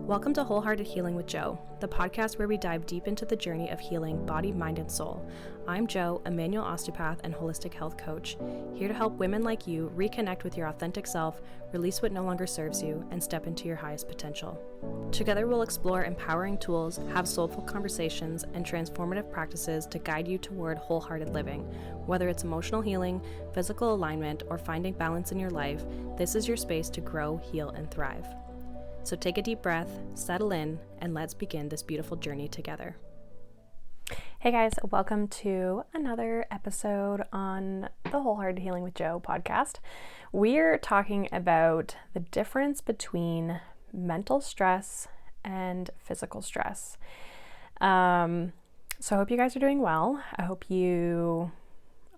Welcome to Wholehearted Healing with Jo, the podcast where we dive deep into the journey of healing body, mind, and soul. I'm Jo, a manual osteopath and holistic health coach, here to help women like you reconnect with your authentic self, release what no longer serves you, and step into your highest potential. Together we'll explore empowering tools, have soulful conversations, and transformative practices to guide you toward wholehearted living. Whether it's emotional healing, physical alignment, or finding balance in your life, this is your space to grow, heal, and thrive. So take a deep breath, settle in, and let's begin this beautiful journey together. Hey guys, welcome to another episode on the Wholehearted Healing with Jo podcast. We're talking about the difference between mental stress and physical stress. So I hope you guys are doing well. I hope you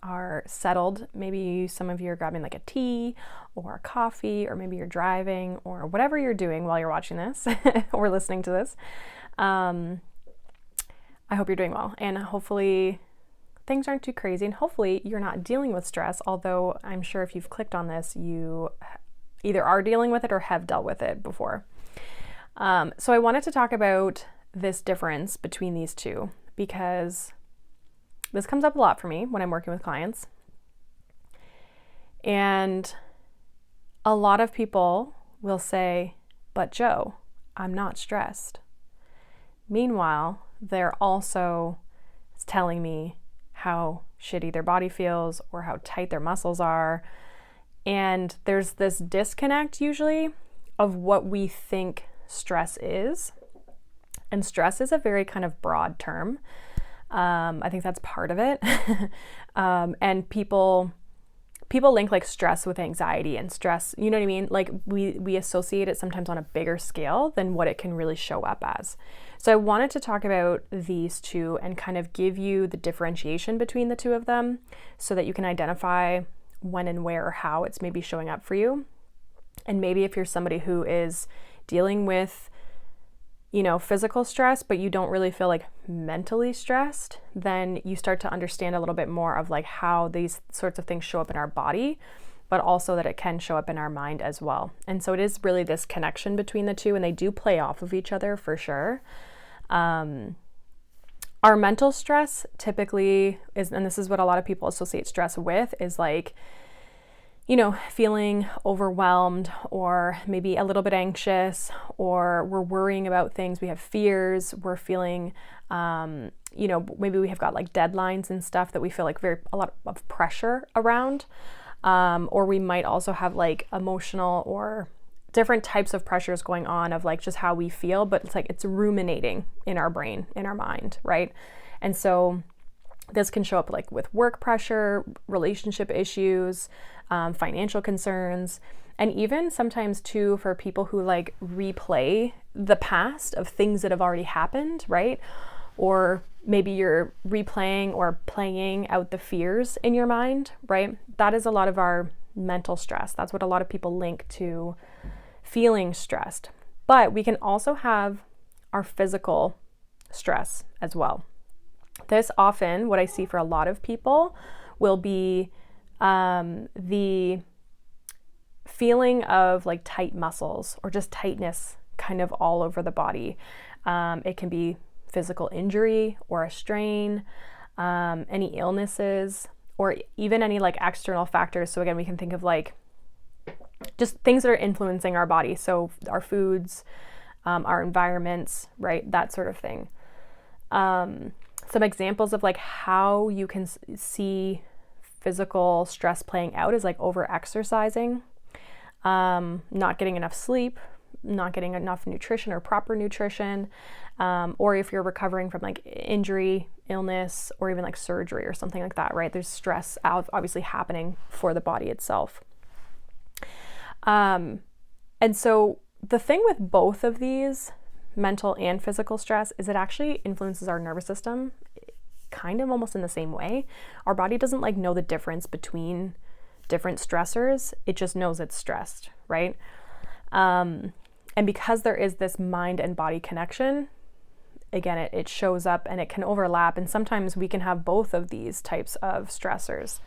are settled. Maybe some of you are grabbing like a tea or a coffee, or maybe you're driving or whatever you're doing while you're watching this or listening to this. I hope you're doing well, and hopefully things aren't too crazy, and hopefully you're not dealing with stress, although I'm sure if you've clicked on this, you either are dealing with it or have dealt with it before. So I wanted to talk about this difference between these two because this comes up a lot for me when I'm working with clients. And a lot of people will say, but Jo, I'm not stressed. Meanwhile, they're also telling me how shitty their body feels or how tight their muscles are. And there's this disconnect usually of what we think stress is. And stress is a very kind of broad term. I think that's part of it. And people link like stress with anxiety, and stress, you know what I mean? Like we associate it sometimes on a bigger scale than what it can really show up as. So I wanted to talk about these two and kind of give you the differentiation between the two of them so that you can identify when and where or how it's maybe showing up for you. And maybe if you're somebody who is dealing with physical stress, but you don't really feel like mentally stressed, then you start to understand a little bit more of like how these sorts of things show up in our body, but also that it can show up in our mind as well. And so it is really this connection between the two, and they do play off of each other for sure. Our mental stress typically is, and this is what a lot of people associate stress with, is like, feeling overwhelmed or maybe a little bit anxious, or we're worrying about things. We have fears. We're feeling, maybe we have got like deadlines and stuff that we feel like a lot of pressure around. Or we might also have like emotional or different types of pressures going on of like just how we feel, but it's like it's ruminating in our brain, in our mind, right? And so this can show up like with work pressure, relationship issues, financial concerns, and even sometimes too for people who like replay the past of things that have already happened, right? Or maybe you're replaying or playing out the fears in your mind, right? That is a lot of our mental stress. That's what a lot of people link to feeling stressed. But we can also have our physical stress as well. This often, what I see for a lot of people, will be the feeling of like tight muscles or just tightness kind of all over the body. It can be physical injury or a strain, any illnesses, or even any like external factors. So again, we can think of like just things that are influencing our body. So our foods, our environments, right? That sort of thing. Some examples of like how you can see physical stress playing out is like over exercising, not getting enough sleep, not getting enough nutrition or proper nutrition, or if you're recovering from like injury, illness, or even like surgery or something like that, right? There's stress obviously happening for the body itself. And so the thing with both of these, mental and physical stress, is it actually influences our nervous system kind of almost in the same way. Our body doesn't like know the difference between different stressors. It just knows it's stressed, right? And because there is this mind and body connection, again, it shows up and it can overlap. And sometimes we can have both of these types of stressors.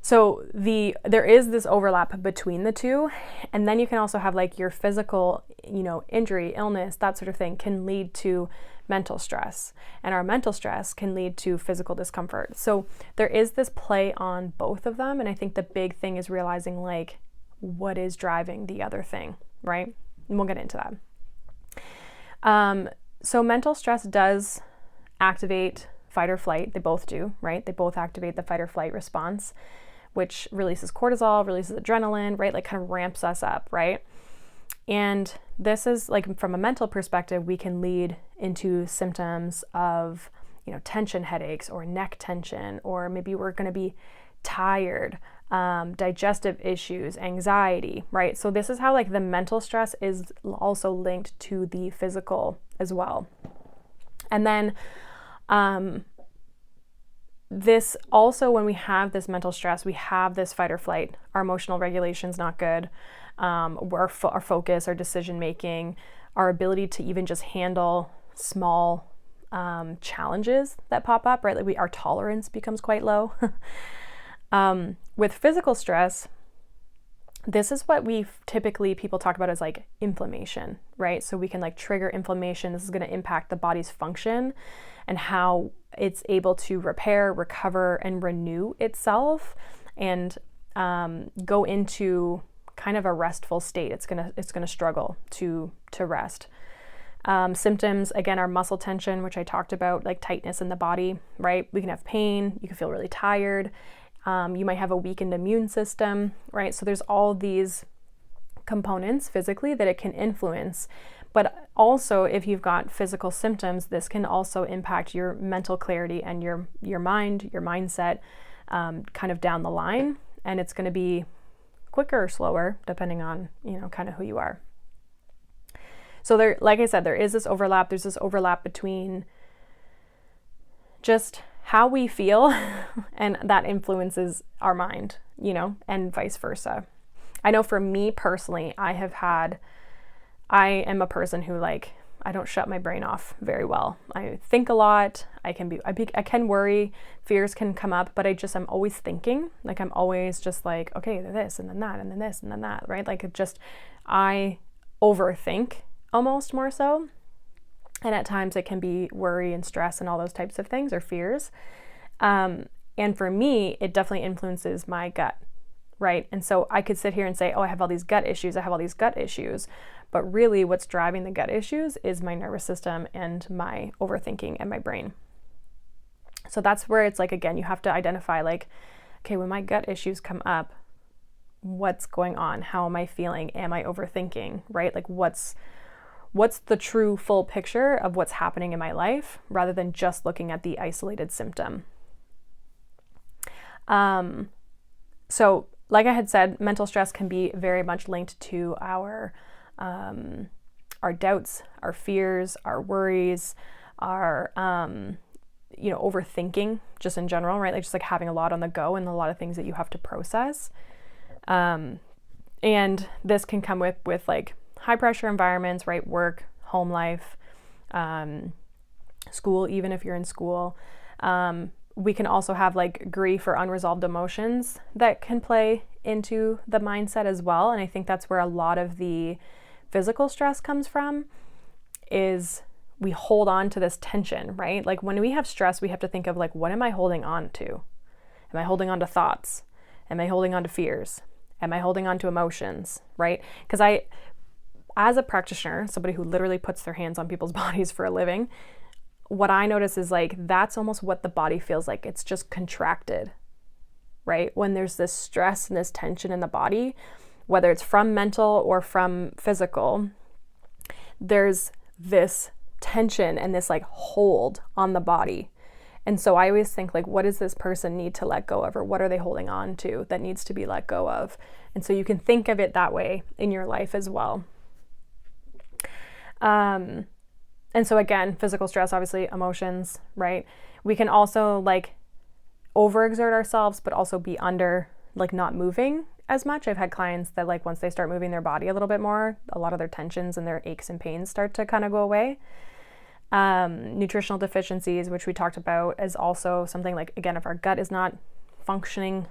So there is this overlap between the two. And then you can also have like your physical, injury, illness, that sort of thing can lead to mental stress. And our mental stress can lead to physical discomfort. So there is this play on both of them. And I think the big thing is realizing like what is driving the other thing, right? And we'll get into that. So mental stress does activate fight or flight. They both do, right? They both activate the fight or flight response, which releases cortisol, releases adrenaline, right? Like kind of ramps us up, right? And this is like from a mental perspective, we can lead into symptoms of, tension headaches or neck tension, or maybe we're going to be tired, digestive issues, anxiety, right? So this is how like the mental stress is also linked to the physical as well. And then this also, when we have this mental stress, we have this fight or flight. Our emotional regulation is not good. Our focus, our decision making, our ability to even just handle small challenges that pop up, right? Like our tolerance becomes quite low. With physical stress, this is what people talk about as like inflammation, right? So we can like trigger inflammation. This is going to impact the body's function and how it's able to repair, recover, and renew itself, and go into kind of a restful state. It's gonna struggle to rest. Symptoms, again, are muscle tension, which I talked about, like tightness in the body, right? We can have pain. You can feel really tired. You might have a weakened immune system, right? So there's all these components physically that it can influence. But also, if you've got physical symptoms, this can also impact your mental clarity and your mind, your mindset, kind of down the line. And it's going to be quicker or slower, depending on, kind of who you are. So there, like I said, there is this overlap. There's this overlap between just how we feel, and that influences our mind, and vice versa. I know for me personally, I am a person who I don't shut my brain off very well. I think a lot. I can worry, fears can come up, but I'm always thinking. Like I'm always just like, okay, this and then that and then this and then that, right? I overthink almost more so. And at times it can be worry and stress and all those types of things, or fears. And for me, it definitely influences my gut, right? And so I could sit here and say, oh, I have all these gut issues. But really what's driving the gut issues is my nervous system and my overthinking and my brain. So that's where it's like, again, you have to identify okay, when my gut issues come up, what's going on? How am I feeling? Am I overthinking, right? Like what's the true full picture of what's happening in my life, rather than just looking at the isolated symptom. So like I had said, mental stress can be very much linked to our doubts, our fears, our worries, our, overthinking just in general, right? Just having a lot on the go and a lot of things that you have to process. And this can come with high pressure environments, right? Work, home life, school, even if you're in school. We can also have grief or unresolved emotions that can play into the mindset as well. And I think that's where a lot of the physical stress comes from, is we hold on to this tension, right? When we have stress, we have to think of what am I holding on to? Am I holding on to thoughts? Am I holding on to fears? Am I holding on to emotions, right? Because as a practitioner, somebody who literally puts their hands on people's bodies for a living, what I notice is that's almost what the body feels like. It's just contracted, right? When there's this stress and this tension in the body, whether it's from mental or from physical, there's this tension and this hold on the body. And so I always think what does this person need to let go of, or what are they holding on to that needs to be let go of? And so you can think of it that way in your life as well. And so again, physical stress, obviously emotions, right? We can also overexert ourselves, but also be under, not moving as much. I've had clients that once they start moving their body a little bit more, a lot of their tensions and their aches and pains start to kind of go away. Nutritional deficiencies, which we talked about, is also something again, if our gut is not functioning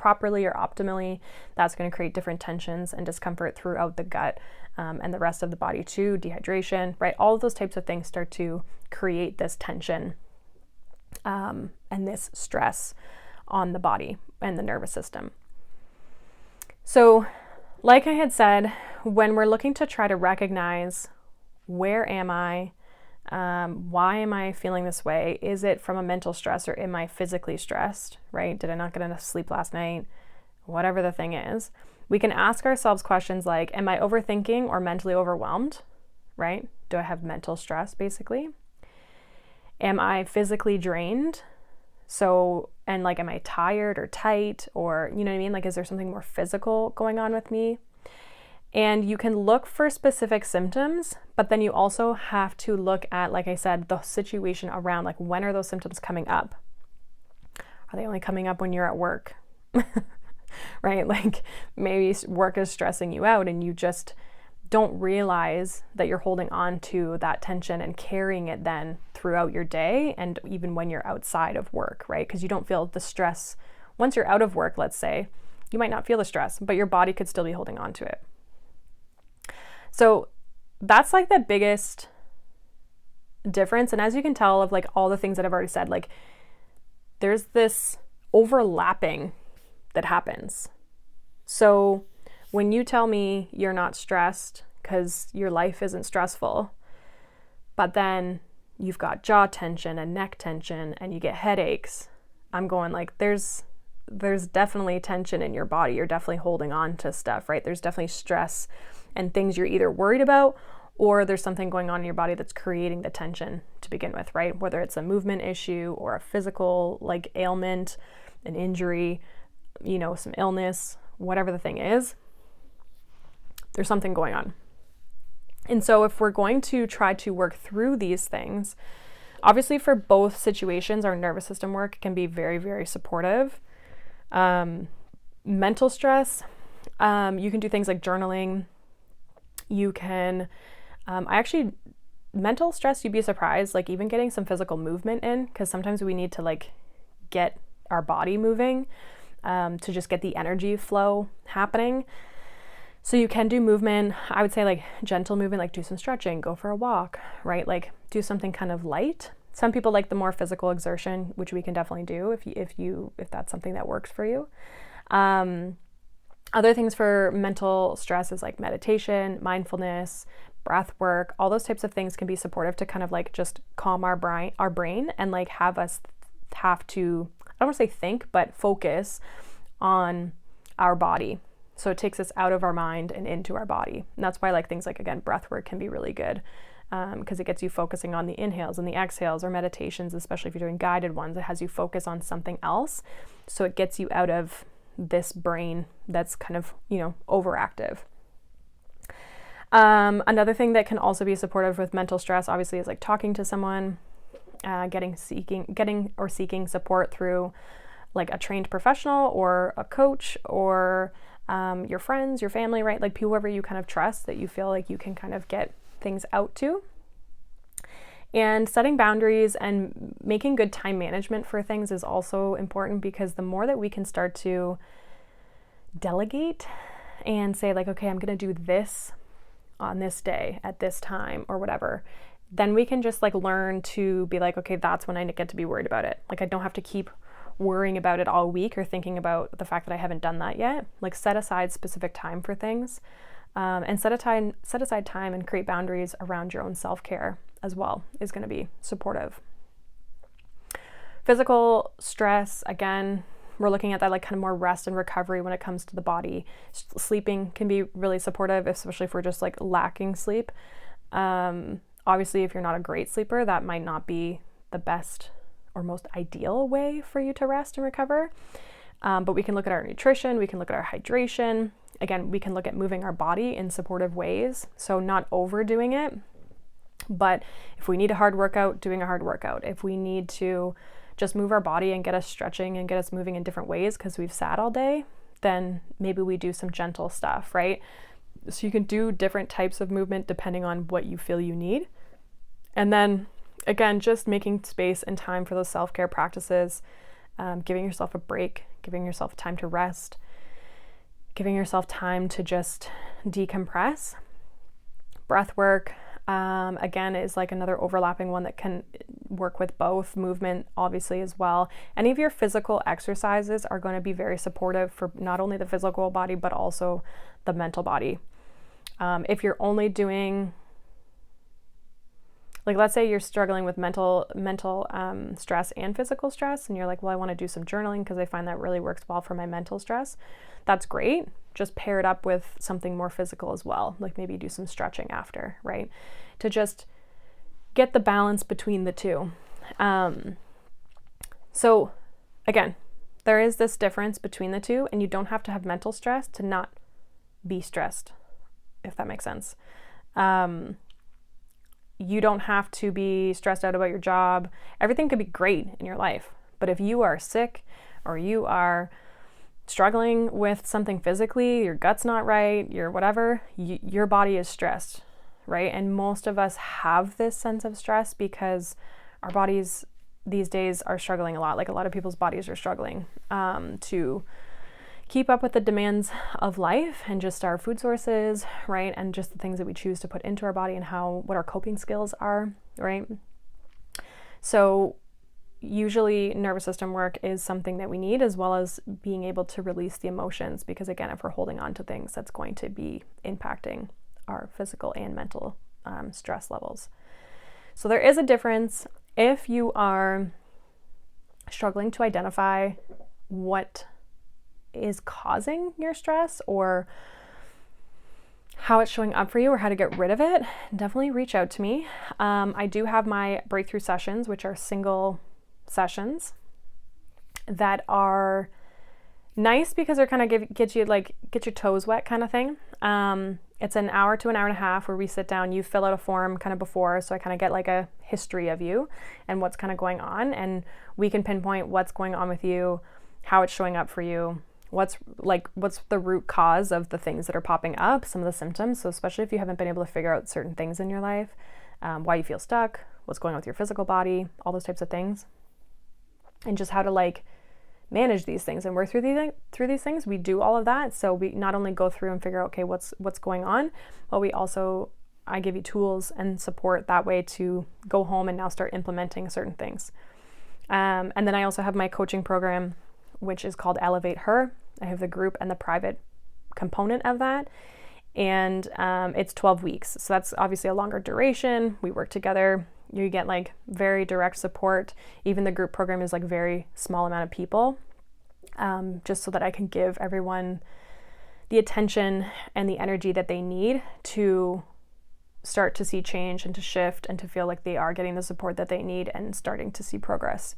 properly or optimally, that's going to create different tensions and discomfort throughout the gut and the rest of the body too, dehydration, right? All of those types of things start to create this tension and this stress on the body and the nervous system. So, like I had said, when we're looking to try to recognize, where am I? Why am I feeling this way? Is it from a mental stress or am I physically stressed, right? Did I not get enough sleep last night? Whatever the thing is, we can ask ourselves questions like, am I overthinking or mentally overwhelmed, right? Do I have mental stress, basically? Am I physically drained? So, and like, am I tired or tight, or, you know what I mean? Like, is there something more physical going on with me? And you can look for specific symptoms, but then you also have to look at, like I said, the situation around, like, when are those symptoms coming up? Are they only coming up when you're at work? Right? Like, maybe work is stressing you out and you just don't realize that you're holding on to that tension and carrying it then throughout your day and even when you're outside of work, right? Because you don't feel the stress. Once you're out of work, let's say, you might not feel the stress, but your body could still be holding on to it. So that's like the biggest difference. And as you can tell of like all the things that I've already said, like there's this overlapping that happens. So when you tell me you're not stressed because your life isn't stressful, but then you've got jaw tension and neck tension and you get headaches, I'm going like, there's definitely tension in your body. You're definitely holding on to stuff, right? There's definitely stress and things you're either worried about or there's something going on in your body that's creating the tension to begin with, right? Whether it's a movement issue or a physical like ailment, an injury, you know, some illness, whatever the thing is, there's something going on. And so if we're going to try to work through these things, obviously for both situations, our nervous system work can be very, very supportive. Mental stress, you can do things like journaling. You can, mental stress, you'd be surprised, like even getting some physical movement in, because sometimes we need to like get our body moving to just get the energy flow happening. So you can do movement. I would say like gentle movement, like do some stretching, go for a walk, right? Like do something kind of light. Some people like the more physical exertion, which we can definitely do if that's something that works for you. Other things for mental stress is like meditation, mindfulness, breath work. All those types of things can be supportive to kind of like just calm our brain and like have us have to, I don't want to say think, but focus on our body. So it takes us out of our mind and into our body. And that's why like things like, again, breath work can be really good because it gets you focusing on the inhales and the exhales, or meditations, especially if you're doing guided ones, it has you focus on something else. So it gets you out of this brain that's kind of, you know, overactive. Another thing that can also be supportive with mental stress, obviously, is like talking to someone, seeking support through like a trained professional or a coach or your friends, your family, right? Like whoever you kind of trust that you feel like you can kind of get things out to. And setting boundaries and making good time management for things is also important, because the more that we can start to delegate and say like, okay, I'm going to do this on this day at this time or whatever, then we can just like learn to be like, okay, that's when I get to be worried about it. Like I don't have to keep worrying about it all week or thinking about the fact that I haven't done that yet. Like set aside specific time for things and set aside time and create boundaries around your own self-care as well is going to be supportive. Physical stress, again, we're looking at that like kind of more rest and recovery when it comes to the body. Sleeping can be really supportive, especially if we're just like lacking sleep. Obviously, if you're not a great sleeper, that might not be the best or most ideal way for you to rest and recover. But we can look at our nutrition, we can look at our hydration. Again, we can look at moving our body in supportive ways. So not overdoing it, but if we need a hard workout, doing a hard workout. If we need to just move our body and get us stretching and get us moving in different ways because we've sat all day, then maybe we do some gentle stuff, right? So you can do different types of movement depending on what you feel you need. And then again, just making space and time for those self-care practices giving yourself a break, giving yourself time to rest, giving yourself time to just decompress. Breath work, again, is like another overlapping one that can work with both. Movement, obviously, as well. Any of your physical exercises are going to be very supportive for not only the physical body, but also the mental body. If you're only doing, like, let's say you're struggling with mental stress and physical stress, and you're like, well, I want to do some journaling because I find that really works well for my mental stress. That's great. Just pair it up with something more physical as well. Like maybe do some stretching after, right? To just get the balance between the two. So again, there is this difference between the two, and you don't have to have mental stress to not be stressed, if that makes sense. You don't have to be stressed out about your job. Everything could be great in your life. But if you are sick or you are struggling with something physically, your gut's not right, your whatever, your body is stressed, right? And most of us have this sense of stress because our bodies these days are struggling a lot. Like a lot of people's bodies are struggling to keep up with the demands of life and just our food sources, right? And just the things that we choose to put into our body and what our coping skills are, right? So usually nervous system work is something that we need, as well as being able to release the emotions, because again, if we're holding on to things, that's going to be impacting our physical and mental stress levels. So there is a difference. If you are struggling to identify what is causing your stress or how it's showing up for you or how to get rid of it, definitely reach out to me. I do have my breakthrough sessions, which are single sessions that are nice because they're kind of get your toes wet kind of thing. It's an hour to an hour and a half where we sit down, you fill out a form kind of before, so I kind of get like a history of you and what's kind of going on, and we can pinpoint what's going on with you, how it's showing up for you, what's the root cause of the things that are popping up, some of the symptoms. So especially if you haven't been able to figure out certain things in your life, why you feel stuck, what's going on with your physical body, all those types of things, and just how to like manage these things and work through these things. We do all of that. So we not only go through and figure out, okay, what's going on, but I give you tools and support that way to go home and now start implementing certain things. And then I also have my coaching program, which is called Elevate Her. I have the group and the private component of that. And it's 12 weeks. So that's obviously a longer duration. We work together. You get like very direct support. Even the group program is like very small amount of people, just so that I can give everyone the attention and the energy that they need to start to see change and to shift and to feel like they are getting the support that they need and starting to see progress.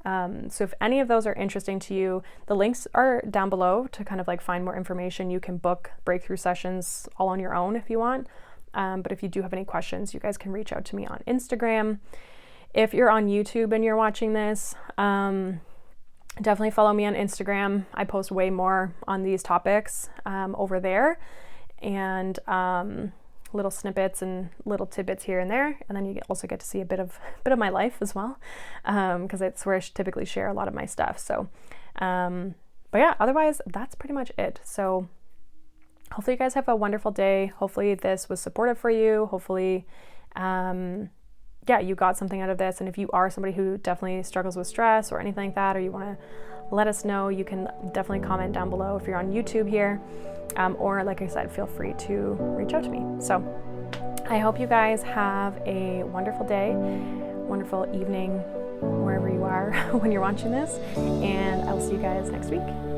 So if any of those are interesting to you, the links are down below to kind of like find more information. You can book breakthrough sessions all on your own if you want. But if you do have any questions, you guys can reach out to me on Instagram. If you're on YouTube and you're watching this, definitely follow me on Instagram. I post way more on these topics over there, and little snippets and little tidbits here and there. And then you also get to see a bit of my life as well, because it's where I typically share a lot of my stuff. So, but yeah, otherwise that's pretty much it. So hopefully you guys have a wonderful day. Hopefully this was supportive for you. Hopefully, you got something out of this. And if you are somebody who definitely struggles with stress or anything like that, or you want to let us know, you can definitely comment down below if you're on YouTube here. Or like I said, feel free to reach out to me. So I hope you guys have a wonderful day, wonderful evening, wherever you are when you're watching this. And I'll see you guys next week.